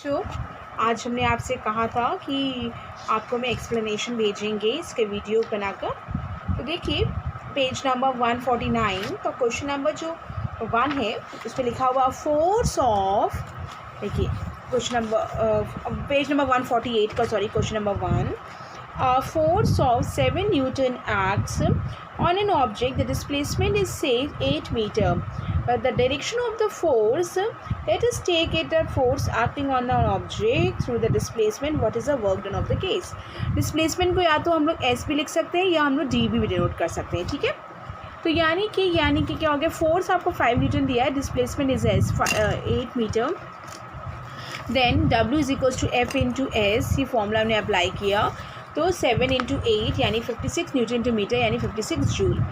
आज हमने आपसे कहा था कि आपको मैं एक्सप्लेनेशन भेजेंगे इसके वीडियो बनाकर। तो देखिए पेज नंबर 149 तो क्वेश्चन नंबर जो 1 है उस पर लिखा हुआ फोर्स ऑफ, देखिए क्वेश्चन नंबर पेज नंबर 148 का question number 1, force of 7 Newton acts on an object. The displacement is say 8 meter. The direction of the force, let us take it the force acting on an object through the displacement. What is the work done of the case? Displacement को या तो हम लोग S भी लिख सकते हैं या हम लोग D भी डिनोट कर सकते हैं, ठीक है। तो यानी कि क्या हो गया, फोर्स आपको 5 न्यूटन दिया है, displacement is s 8 metre, then W is equal to F into s, ये फॉर्मूला हमने अप्लाई किया। तो 7 इंटू 8 यानी 56 न्यूटन इंटू मीटर यानी 56 जूल।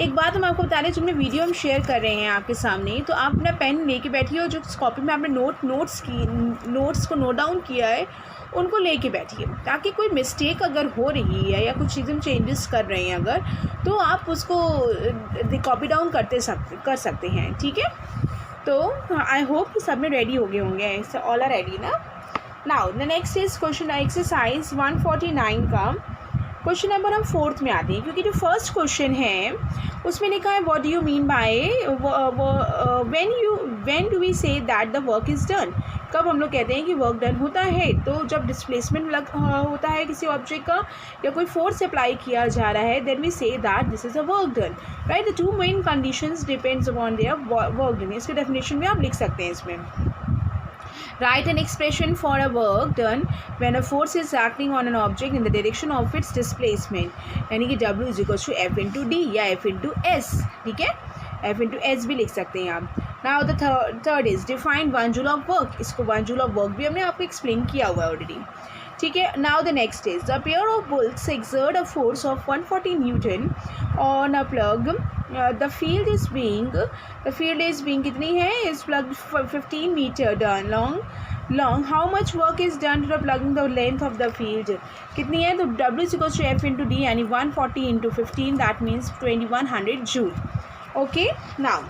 एक बात हम आपको बता रहे हैं, जो हमने वीडियो हम शेयर कर रहे हैं आपके सामने, तो आप अपना पेन लेके बैठिए और जो कॉपी में आपने नोट्स को नोट डाउन किया है उनको लेके बैठिए, ताकि कोई मिस्टेक अगर हो रही है या कुछ चीज़ें हम चेंजेस कर रहे हैं अगर, तो आप उसको कॉपी डाउन कर सकते हैं, ठीक है। तो आई होप कि सब में रेडी हो गए होंगे, ऑल आर रेडी ना। Now the next is question exercise 149 का क्वेश्चन नंबर हम 4th में आते हैं, क्योंकि जो फर्स्ट क्वेश्चन है उसमें लिखा है what do you mean by when do we say that the work is done. कब हम लोग कहते हैं कि वर्क डन होता है, तो जब डिस्प्लेसमेंट होता है किसी ऑब्जेक्ट का या कोई फोर्स अप्लाई किया जा रहा है, then we say that this is a work done, right. The two main conditions depends upon their work done. इसके डेफिनेशन में आप लिख सकते हैं इसमें, write an expression for a work done when a force is acting on an object in the direction of its displacement, यानी कि W is equal to F into d या F इंटू एस, ठीक है। F into S भी लिख सकते हैं आप। Now the third is define 1 joule of work. इसको 1 जूल ऑफ वर्क भी हमने आपको एक्सप्लेन किया हुआ है ऑलरेडी, ठीक है। Now the next is the pair of bulls exert a force of 140 newton on a plug. The field is being कितनी है, is plug 15 metre done long how much work is done to the plugging the length of the field कितनी है, तो W is equal to F into d यानी 140 into 15 that means 2100 joule. Okay, now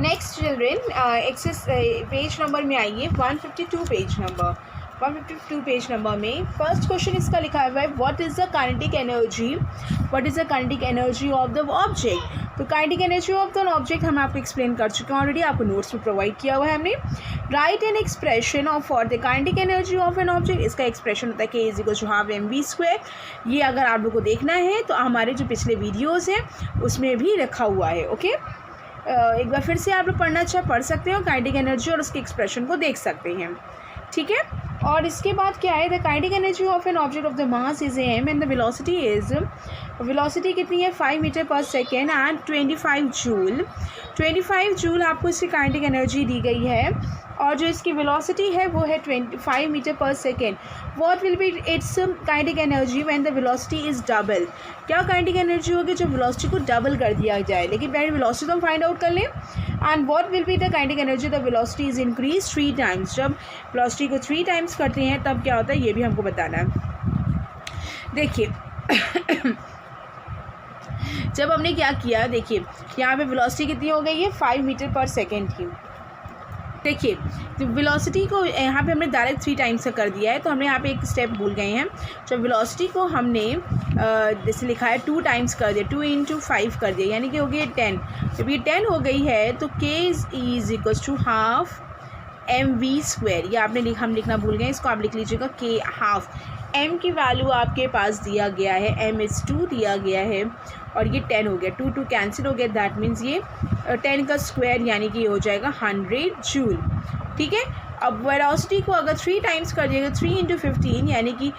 next children page number में आइए 152 page number में first question इसका लिखा हुआ है what is the kinetic energy of the object. तो kinetic energy of the object हम आपको एक्सप्लेन कर चुके हैं ऑलरेडी, आपको नोट्स में प्रोवाइड किया हुआ है हमने। Write an expression of for the kinetic energy of an object. इसका एक्सप्रेशन होता है K is equal to half mv²। ये अगर आप लोग को देखना है तो हमारे जो पिछले वीडियोज़ हैं उसमें भी रखा हुआ है, ओके। एक बार फिर से आप लोग पढ़ना पढ़ सकते हो, काइनेटिक एनर्जी और उसके एक्सप्रेशन को देख सकते हैं, ठीक है। और इसके बाद क्या है, the kinetic energy of an object of the mass is m and the velocity कितनी है 5 metre per second and 25 joule आपको इसकी काइनेटिक एनर्जी दी गई है, और जो इसकी वेलोसिटी है वो है 25 metre per second. What will be it's kinetic energy when the velocity is double. क्या काइनेटिक एनर्जी होगी जब वेलोसिटी को डबल कर दिया जाए, लेकिन पहले वेलोसिटी तो हम फाइंड आउट कर लें। And what will be the kinetic energy the velocity is increase 3 times. जब वेलोसिटी को 3 टाइम्स करते हैं तब क्या होता है, ये भी हमको बताना है। देखिए जब हमने क्या किया, देखिए यहाँ पे वेलोसिटी कितनी हो गई है 5 मीटर पर सेकेंड की। देखिए तो वेलोसिटी को यहाँ पे हमने डायरेक्ट 3 टाइम्स का कर दिया है, तो हमने यहाँ पे एक स्टेप भूल गए हैं। जब वेलोसिटी को हमने जैसे लिखा है 2 टाइम्स कर दिया, 2 इंटू 5 कर दिया, यानी कि हो गई 10। जब ये 10 हो गई है तो K is equal to half mv²। ये आपने हम लिखना भूल गए, इसको आप लिख लीजिएगा K हाफ। m की वैल्यू आपके पास दिया गया है, m इज़ 2 दिया गया है, और ये 10 हो गया, 2 कैंसिल हो गया, दैट मीन्स ये 10 का स्क्वायर यानी कि ये हो जाएगा 100 जूल, ठीक है। अब वेलोसिटी को अगर 3 टाइम्स कर दिएगा 3 इंटू 15 यानी कि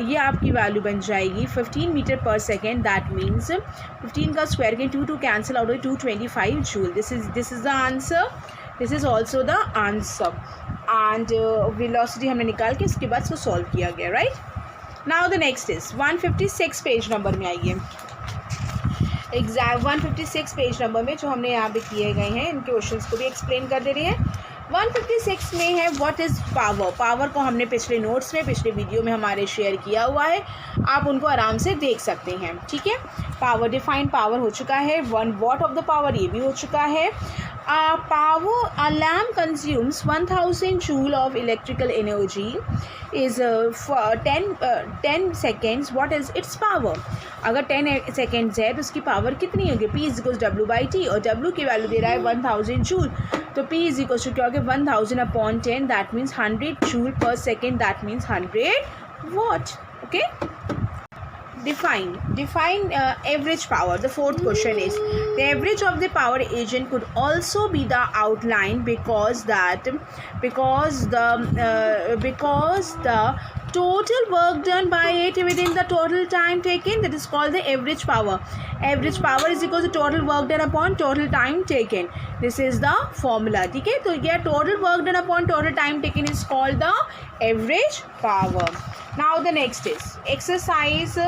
ये आपकी वैल्यू बन जाएगी 15 metre per second, that means 15 का स्क्वायर के 2 कैंसिल आउट हो 225 joule. This is the answer, this is also the answer. And velocity हमने निकाल के इसके बाद इसको सॉल्व किया गया, right. Now the next is 156 page number में आइए। 156 पेज नंबर में जो हमने यहाँ पे किए गए हैं इन क्वेश्चंस को भी एक्सप्लेन कर दे रहे हैं। 156 में है व्हाट इज़ पावर को हमने पिछले नोट्स में पिछले वीडियो में हमारे शेयर किया हुआ है, आप उनको आराम से देख सकते हैं, ठीक है। पावर डिफाइन पावर हो चुका है, 1 वॉट ऑफ द पावर ये भी हो चुका है। A lamp consumes 1000 joule of electrical energy is for 10 seconds. What is its power? अगर 10 seconds है तो उसकी पावर कितनी होगी? P इज इक्वल W/T और W की वैल्यू दे रहा है 1000 जूल, तो P इज इक्वल टू क्या होगा? 1000/10, दैट मीन्स 100 जूल पर second, that means 100 watt. Okay. Define average power. The fourth question is the average of the power agent could also be the outline because the total work done by it within the total time taken, that is called the average power. Average power is equal to total work done upon total time taken. This is the formula. ठीक है, तो ये total work done upon total time taken is called the average power. Now the next is exercise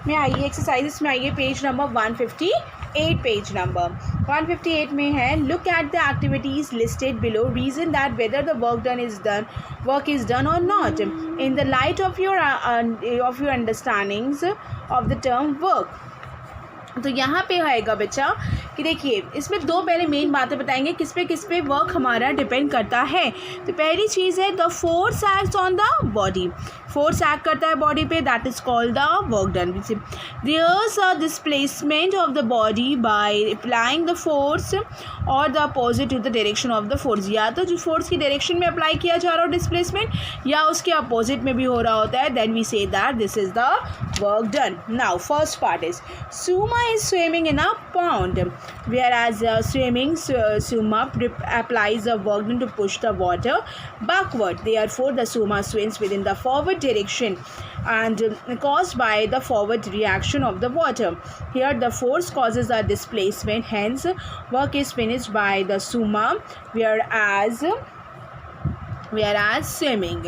में आइए, exercises में आइए, page number 158. Page number 158 में है look at the activities listed below, reason that whether the work is done or not in the light of your understandings of the term work. तो यहाँ पे आएगा बच्चा कि देखिए इसमें दो पहले मेन बातें बताएंगे किस पे वर्क हमारा डिपेंड करता है. तो पहली चीज़ है the force acts on the body. Force act करता है बॉडी पे, that is called the work done. There's a displacement of the body by applying the force और the opposite to the direction of the force. या तो जो force की direction में apply किया जा रहा हो डिस्प्लेसमेंट, या उसके अपोजिट में भी हो रहा होता है, then we say that this is the work done. Now first part is Suma is swimming in a pond, whereas Suma applies a work done to push the water backward. Therefore, the Suma swims within the forward direction and caused by the forward reaction of the water. Here, the force causes a displacement. Hence, work is finished by the Suma, whereas swimming.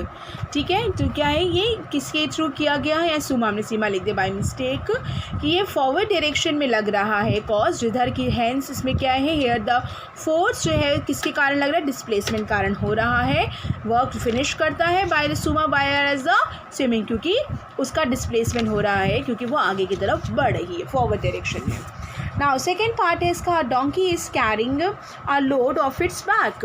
ठीक है, तो क्या है ये किसके through किया गया है? या सुमा, हमने सीमा लिख दिया बाय मिस्टेक कि ये फॉरवर्ड डायरेक्शन में लग रहा है कॉज जिधर की. हैंस इसमें क्या है, हेयर द फोर्स जो है किसके कारण लग रहा है? डिस्प्लेसमेंट कारण हो रहा है. वर्क फिनिश करता है बाय द सुमा बाय एज द स्विमिंग, क्योंकि उसका डिस्प्लेसमेंट हो रहा है क्योंकि वो आगे की तरफ बढ़ रही है फॉरवर्ड डायरेक्शन में. Now second part is का donkey is carrying a load of its back,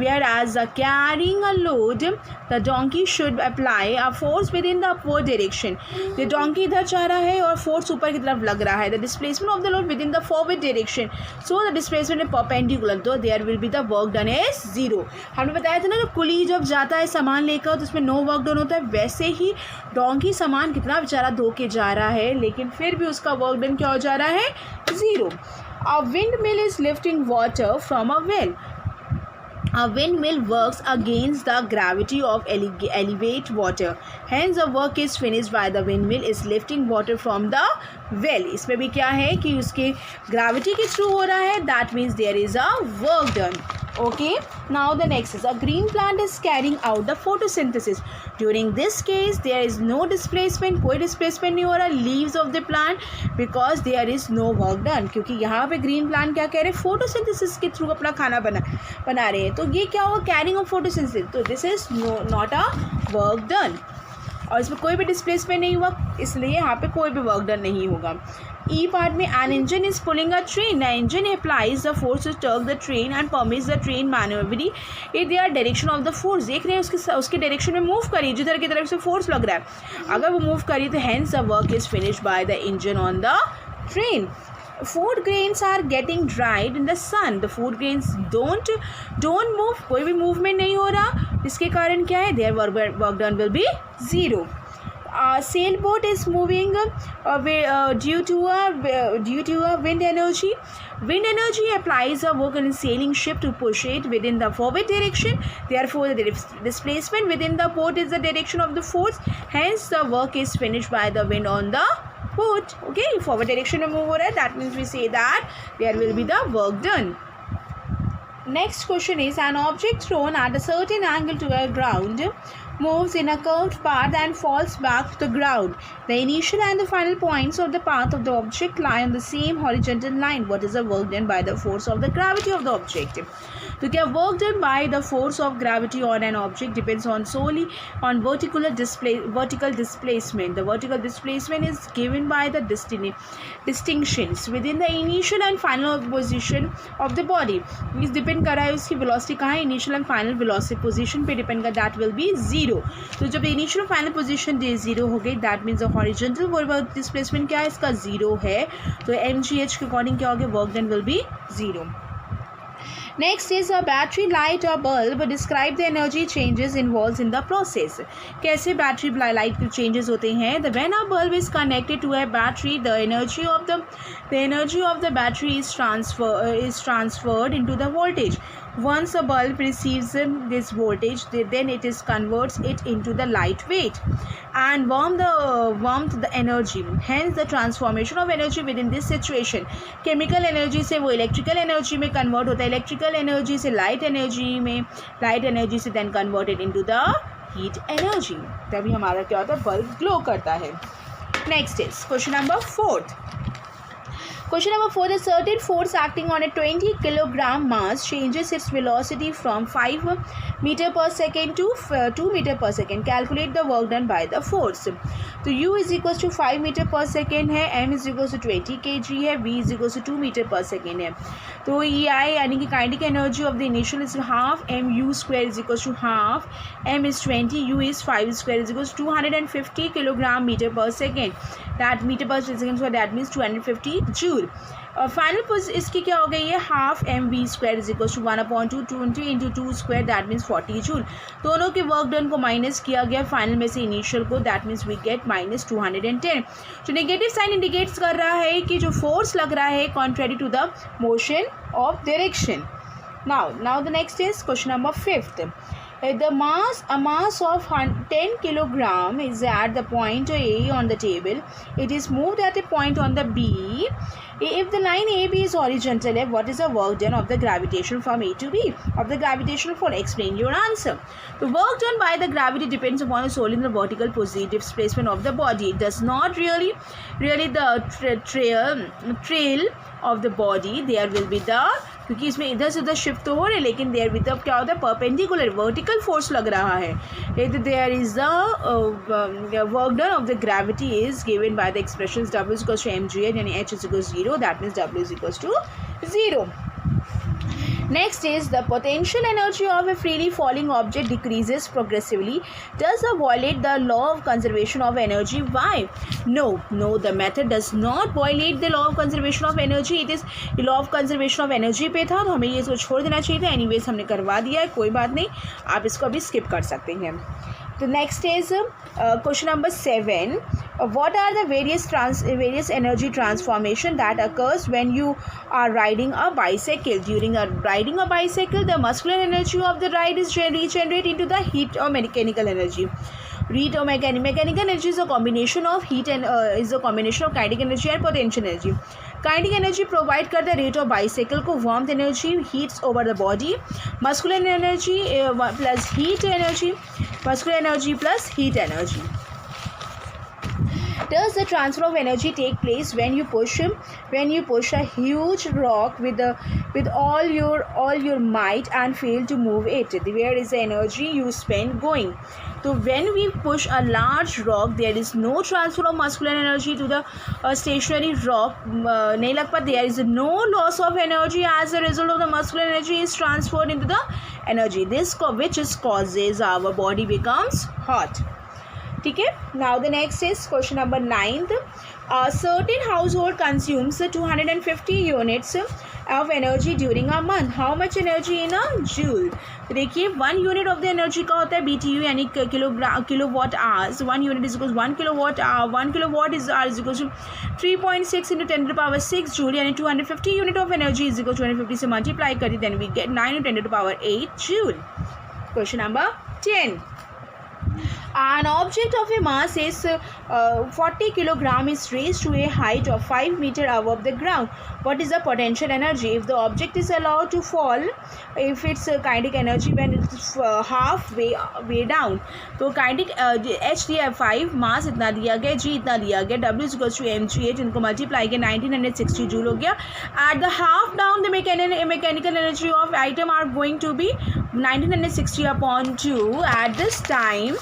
whereas carrying a load the donkey should apply a force within the upward direction. The donkey इधर जा रहा है और force ऊपर की तरफ लग रहा है. The displacement of the load within the forward direction, so the displacement is perpendicular, so there will be the work done is 0. हमने बताया था ना, तो कुली जब जाता है सामान लेकर तो उसमें नो वर्क डन होता है, वैसे ही डोंकी सामान कितना बेचारा धो के जा रहा है लेकिन फिर भी उसका वर्क डन क्या हो जा रहा है? 0. A windmill is lifting water from a well. A windmill works against the gravity of elevate water. Hence, the work is finished by the windmill is lifting water from the well. इसमें भी क्या है कि उसके gravity के through हो रहा है. That means there is a work done. Okay. Now the next is a green plant is carrying out the photosynthesis. During this case, there is no displacement. कोई displacement नहीं हो रहा leaves of the plant because there is no work done. क्योंकि यहाँ पे green plant क्या कह रहे हैं? photosynthesis के थ्रू अपना खाना बना रहे हैं. तो ये क्या हुआ? carrying of photosynthesis. तो this is not a work done. और इसमें कोई भी डिस्प्लेसमेंट नहीं हुआ, इसलिए यहाँ पे कोई भी वर्क डन नहीं होगा. ई पार्ट में an engine is pulling a train. The engine applies the force to tug the train and permits the train मैन्युवरली in there direction of the force. देख रहे हैं उसके डायरेक्शन में मूव करी, जिधर की तरफ से फोर्स लग रहा है अगर वो मूव करी तो hence the work is finished by the engine on the train. Food grains are getting dried in the sun. The food grains don't move. कोई भी मूवमेंट नहीं हो रहा, इसके कारण क्या है? Their work done will be 0. Sailboat is moving due to a wind energy. Wind energy applies a work on a sailing ship to push it within the forward direction. Therefore, the displacement within the boat is the direction of the force. Hence, the work is finished by the wind on the boat. Okay, forward direction में move हो रहा है, that means we say that there will be the work done. Next question is an object thrown at a certain angle to a ground moves in a curved path and falls back to the ground. The initial and the final points of the path of the object lie on the same horizontal line. What is the work done by the force of the gravity of the object? तो क्या work done by the force of gravity on an object depends on solely on vertical displacement. The vertical displacement is given by the distinctions within the initial and final position of the body. इस depend कर रहा है उसकी velocity कहाँ है, initial and final velocity position पे depend कर, that will be 0. तो जब initial and final position 0 हो गई, that means the horizontal vertical displacement क्या है, इसका 0 है. तो mgh के according क्या हो गया, work done will be 0. Next is a battery, light or bulb. Describe the energy changes involved in the process. कैसे battery light changes होते हैं? When a bulb is connected to a battery, the energy of the battery is transferred into the voltage. Once a bulb receives this voltage, then it converts it into the light weight and warmth the energy. Hence the transformation of energy within this situation. Chemical energy से वो electrical energy में convert होता है, electrical energy से light energy से then converted into the heat energy. तभी हमारा क्या होता है, bulb glow करता है. Next is question number 4. Question number 4. The certain force acting on a 20 kilogram mass changes its velocity from 5 meter per second to 2 meter per second. Calculate the work done by the force. तो u is equals to 5 meter per second है, m is equals to 20 kg है, v is equals to 2 meter per second है. तो e I यानी कि kinetic energy of the initial is half m u square is equals to half m is 20, u is 5 square is equals to 250 kilogram meter per second. That meter per second, so that means 250 joule. और final इसकी क्या हो गई है, half m v square is equal to 1/2 20 into 2 square, that means 40 joule. दोनों के work done को minus किया गया फाइनल में से इनिशियल को, that means we get minus 210. जो नेगेटिव साइन इंडिकेट्स कर रहा है कि जो फोर्स लग रहा है contrary to the motion of direction. Now the next is question number 5. A mass of 10 kilogram is at the point A on the table. It is moved at a point on the B. If the line AB is horizontal, what is the work done of the gravitation from A to B? Of the gravitational force, explain your answer. The work done by the gravity depends upon solely the vertical positive displacement of the body. It does not really the trail of the body. There will be the, क्योंकि इसमें इधर से उधर shift तो हो रहे, लेकिन there with क्या होता है, परपेंडिकुलर वर्टिकल फोर्स लग रहा है. There is the work done of the gravity is given by the expressions W is equals to mgh यानी h is equals to 0, that means W is equals to 0. Next is the potential energy of a freely falling object decreases progressively. Does it violate the law of conservation of energy? Why? No, the method does not violate the law of conservation of energy. It is law of conservation of energy पे था, तो हमें ये इसको छोड़ देना चाहिए था. Anyways हमने करवा दिया है, कोई बात नहीं, आप इसको अभी skip कर सकते हैं. The next is question number 7. What are the various energy transformation that occurs when you are riding a bicycle? During riding a bicycle, the muscular energy of the ride is regenerated into the heat or mechanical energy. Heat or mechanical energy is a combination of heat and is a combination of kinetic energy and potential energy. Kinetic energy provide करता है rate of bicycle को, warmth energy heats over the body, muscular energy plus heat energy, muscular energy plus heat energy. Does the transfer of energy take place when you push a huge rock with all your might and fail to move it? Where is the energy you spend going? So when we push a large rock, there is no transfer of muscular energy to the stationary rock. नहीं लग पाता, there is no loss of energy as a result of the muscular energy is transferred into the energy. This which causes our body becomes hot. ठीक है. Now the next is question number 9. A certain household consumes 250 units of energy during a month. How much energy in a joule? तो देखिए 1 unit of the energy का होता है BTU यानी kilowatt hours. 1 unit is equals 1 kilowatt hour. 1 kilowatt is equals to 3.6 into 10 to the power 6 joule यानी 250 unit of energy is equal to 250 से multiply करिए, then we get 9 into 10 to the power 8 joule. Question number 10. An object of a mass is 40 kilogram is raised to a height of 5 meter above the ground. What is the potential energy if the object is allowed to fall? If its kinetic energy when it's halfway down. तो kinetic h दिया है 5, मास इतना दिया गया, g इतना दिया गया, w is equals to mgh, इनको मल्टीप्लाई किया 1960 जूल हो गया. At the half down the mechanical energy of item are going to be 1960 upon 2. At this time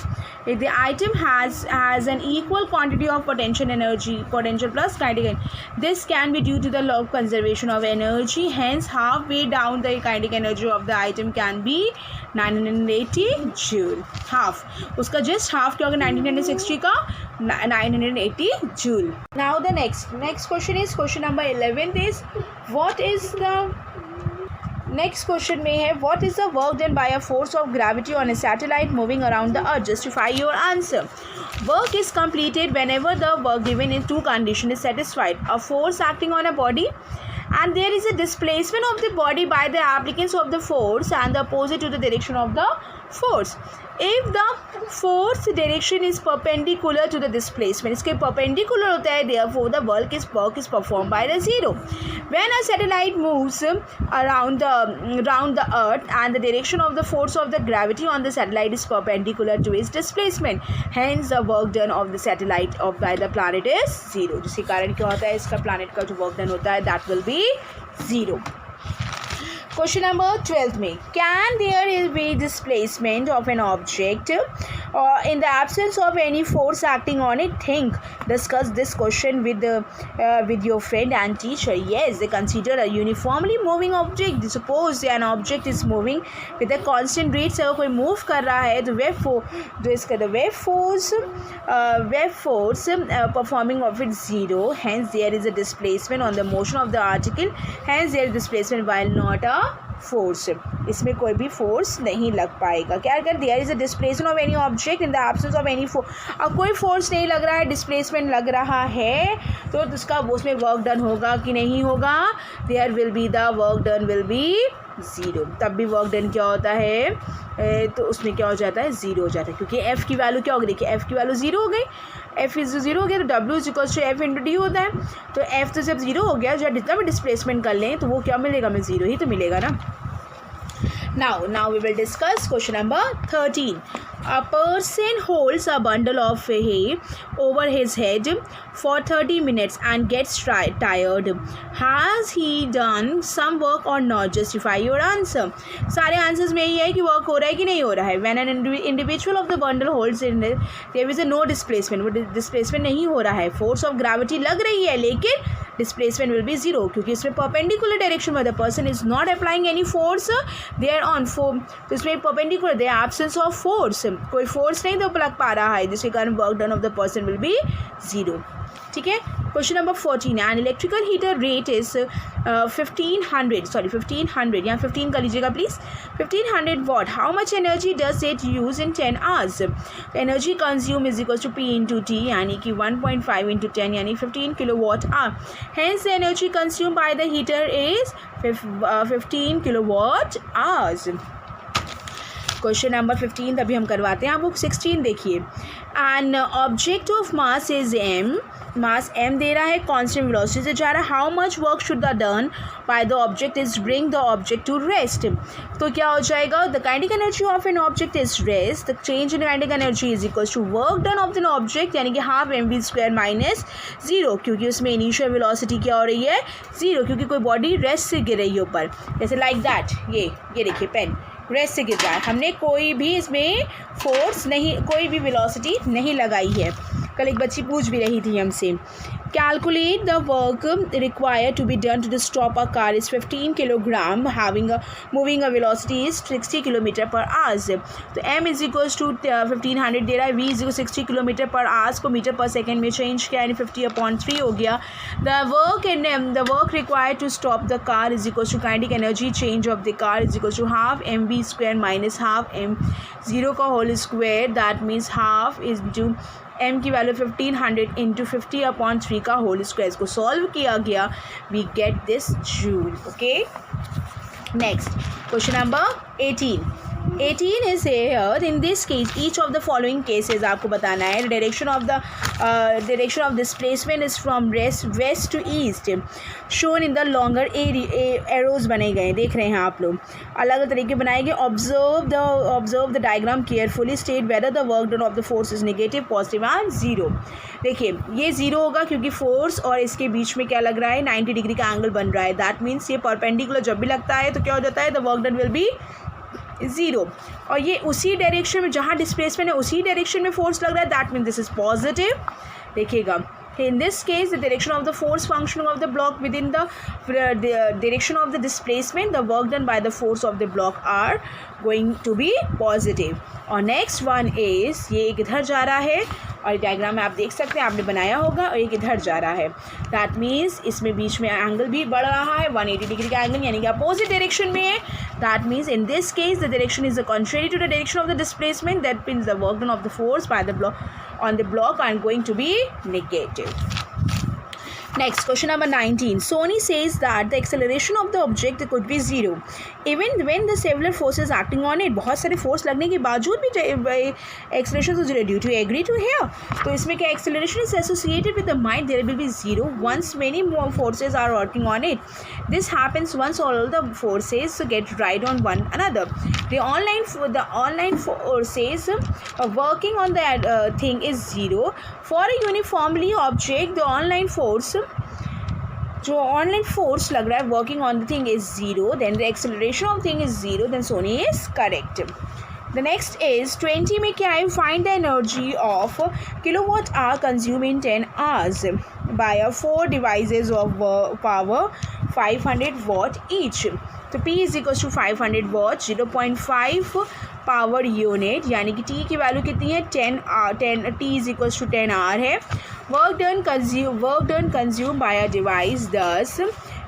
if the item has an equal quantity of potential energy, potential plus kinetic energy, this can be due to the law of conservation of energy. Hence halfway down the kinetic energy of the item can be 980 joule. Half उसका just half क्या होगा 1960 का 980 joule. Now the next question is question number 11 is what is the next question में है what is the work done by a force of gravity on a satellite moving around the earth? Justify your answer. Work is completed whenever the work given in two conditions is satisfied. A force acting on a body and there is a displacement of the body by the applicants of the force and the opposite to the direction of the force. If the force direction is perpendicular to the displacement, इसके perpendicular होता है, therefore the work is performed by the zero. When a satellite moves around the earth and the direction of the force of the gravity on the satellite is perpendicular to its displacement, hence the work done of the satellite by the planet is zero. जिसके कारण क्या होता है, इसका planet का जो work done होता है that will be zero. Question number 12 में can there be displacement of an object in the absence of any force acting on it? Think, discuss this question with your friend and teacher. Yes, they consider a uniformly moving object. Suppose an object is moving with a constant rate से कोई move कर रहा है तो wave force performing of it zero. Hence there is a displacement on the motion of the article. Hence there is displacement while not a force. इसमें कोई भी force नहीं लग पाएगा. क्या अगर there is a displacement of any object in the absence of any अब कोई फोर्स नहीं लग रहा है, डिस्प्लेसमेंट लग रहा है तो उसका उसमें वर्क डन होगा कि नहीं होगा? There will be the work done will be zero. तब भी वर्क डन क्या होता है तो उसमें क्या हो जाता है, ज़ीरो हो जाता है क्योंकि एफ़ की वैल्यू क्या होगी, देखिए एफ़ की वैल्यू ज़ीरो हो गई, एफ़ इज़ ज़ीरो हो गया तो W is equals to F into D होता है. तो एफ़ तो जब ज़ीरो हो गया, जब जितना भी डिस्प्लेसमेंट कर लें तो वो क्या मिलेगा, हमें ज़ीरो ही तो मिलेगा ना. Now we will discuss question number 13. A person holds a bundle of hay over his head for 30 minutes and gets tired. Has he done some work or not? Justify your answer. सारे answers में यही है कि work हो रहा है कि नहीं हो रहा है. When an individual of the bundle holds in it, there is a no displacement. वो डिस्प्लेसमेंट नहीं हो रहा है. फोर्स ऑफ ग्रेविटी लग रही है लेकिन डिस्प्लेसमेंट विल बी ज़ीरो क्योंकि इसमें परपेंडिकुलर डायरेक्शन में the person is not applying any force there on तो इसमें perpendicular there absence of force, कोई फोर्स नहीं तो लग पा रहा है जिसके कारण work done of the person will be zero. ठीक है. Question number 14. An electrical heater rate is 1500 यहाँ 15 कर लीजिएगा please. 1500 watt. How much energy does it use in 10 hours? Energy consume is equal to p into t यानी कि 1.5 इंटू 10 यानी 15 kilowatt hour. Hence energy consume by the heater is 15 kilowatt hours. Question number 15 अभी हम करवाते हैं. आप book 16 देखिए. An object of mass is m, mass m दे रहा है, कांस्टेंट वेलोसिटी से जा रहा है. How much work should the done by the object is bring the object to rest. तो क्या हो जाएगा, the kinetic energy of an object is rest. The change in kinetic energy is equal to work done of an object यानी कि half m v square minus zero क्योंकि उसमें initial velocity क्या हो रही है, ज़ीरो क्योंकि कोई बॉडी रेस्ट से गिर रही है ऊपर, जैसे लाइक दैट. ये देखिए पेन रेस्ट से गिर रहा है, हमने कोई भी इसमें फोर्स नहीं, कोई भी वेलोसिटी नहीं लगाई है. कल एक बच्ची पूछ भी रही थी हमसे. Calculate the work required to be done to stop a car is 15 kilogram moving a velocity is 60 kilometre per hours. तो m इज इक्वल्स टू 1500 दे रहा है, v is equal 60 kilometre per hours को मीटर पर सेकेंड में change किया यानी 50/3 हो गया. The work required to stop the car is equals to kinetic energy change of the car is equals to half m v square minus half m zero का whole square that means half is to m की value 1500 into 50/3 का whole square. इसको solve किया गया, we get this joule. Okay. Next question number 18. 18 is here. In this case, each of the following cases आपको बताना है. Direction of displacement is from west to east. Shown in the longer arrows बने गए, देख रहे हैं आप लोग. अलग अलग तरीके बनाए गए. Observe the diagram carefully. State whether the work done of the force is negative, positive and zero. देखिए ये ज़ीरो होगा क्योंकि फोर्स और इसके बीच में क्या लग रहा है, 90 डिग्री का एंगल बन रहा है. दैट मीन्स ये परपेंडिकुलर जब भी लगता है तो क्या हो जाता है, the work done will be zero. और ये उसी डायरेक्शन में जहाँ डिस्प्लेसमेंट है उसी डायरेक्शन में फोर्स लग रहा है. That means this is positive. देखिएगा, in this case the direction of the force functioning of the block within the direction of the displacement, the work done by the force of the block are going to be positive. और next one is ये एक इधर जा रहा है और diagram में आप देख सकते हैं, आपने बनाया होगा, और एक इधर जा रहा है. दैट मीन्स इसमें बीच में एंगल भी बढ़ रहा है, 180 डिग्री का एंगल, यानी कि अपोजिट डायरेक्शन में है. That means in this case the direction is contrary to the direction of the displacement. That means the work done of the force by the block on the block are going to be negative. Next, question number 19. Sony says that the acceleration of the object could be zero even when the several forces acting on it. बहुत सारे force लगने के बावजूद भी acceleration तो zero. Do you agree to here? तो इसमें क्या, acceleration is associated with the mind, there will be zero once many more forces are working on it. This happens once all the forces get right on one another. The online forces working on that thing is zero. For a uniformly object, the online force जो online force लग रहा है working on the thing is zero, then the acceleration of thing is zero, then सोनी is correct. The next is 20 में क्या है, find the energy of kilowatt hour consume in 10 hours by 4 devices of power 500 watt each. तो P is equal to 500 watt, 0.5 power unit, यानी कि T की value कितनी है, 10 T is equal to 10 hour है. Work done consume by a device, thus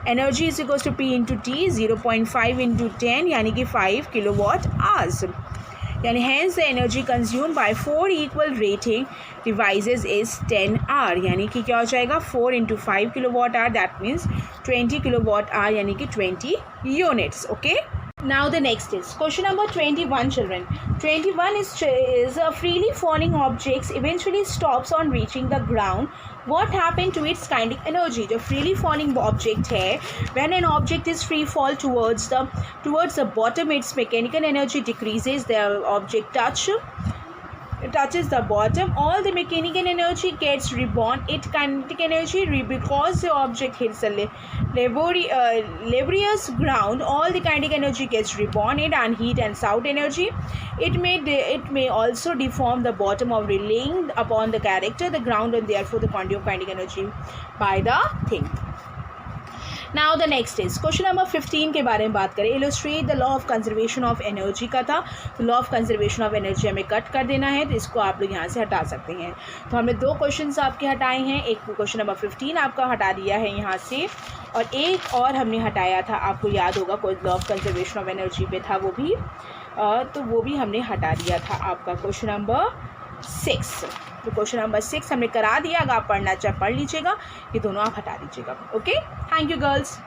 energy is equal to P into T, 0.5 into 10 यानी कि 5 kilowatt hours. यानी hence the energy consumed by 4 equal rating devices is 10 hour, यानी कि क्या हो जाएगा, 4 into 5 kilowatt hour, that means 20 kilowatt hour, यानी कि 20 units. Okay. Now the next is question number 21, children. 21 is a freely falling object eventually stops on reaching the ground. What happened to its kinetic energy? जो freely falling object है, when an object is free fall towards the bottom, its mechanical energy decreases. The object touches the bottom, all the mechanical energy gets reborn. Its kinetic energy because the object hits the laborious ground, all the kinetic energy gets reborn. It and heat and sound energy. It may also deform the bottom of relying upon the character, the ground, and therefore the quantity of kinetic energy by the thing. Now the next is question number 15 के बारे में बात करें. Illustrate the law of conservation of energy का था, तो law of conservation of energy हमें cut कर देना है, तो इसको आप लोग यहाँ से हटा सकते हैं. तो हमने 2 क्वेश्चंस आपके हटाए हैं, एक क्वेश्चन नंबर 15 आपका हटा दिया है यहाँ से, और एक और हमने हटाया था, आपको याद होगा कोई law of conservation of energy पे था वो भी, तो वो भी हमने हटा दिया था आपका क्वेश्चन नंबर 6. तो क्वेश्चन नंबर 6 हमने करा दिया, अगर आप पढ़ना चाहे पढ़ लीजिएगा, ये दोनों आप हटा दीजिएगा. Okay, thank you girls.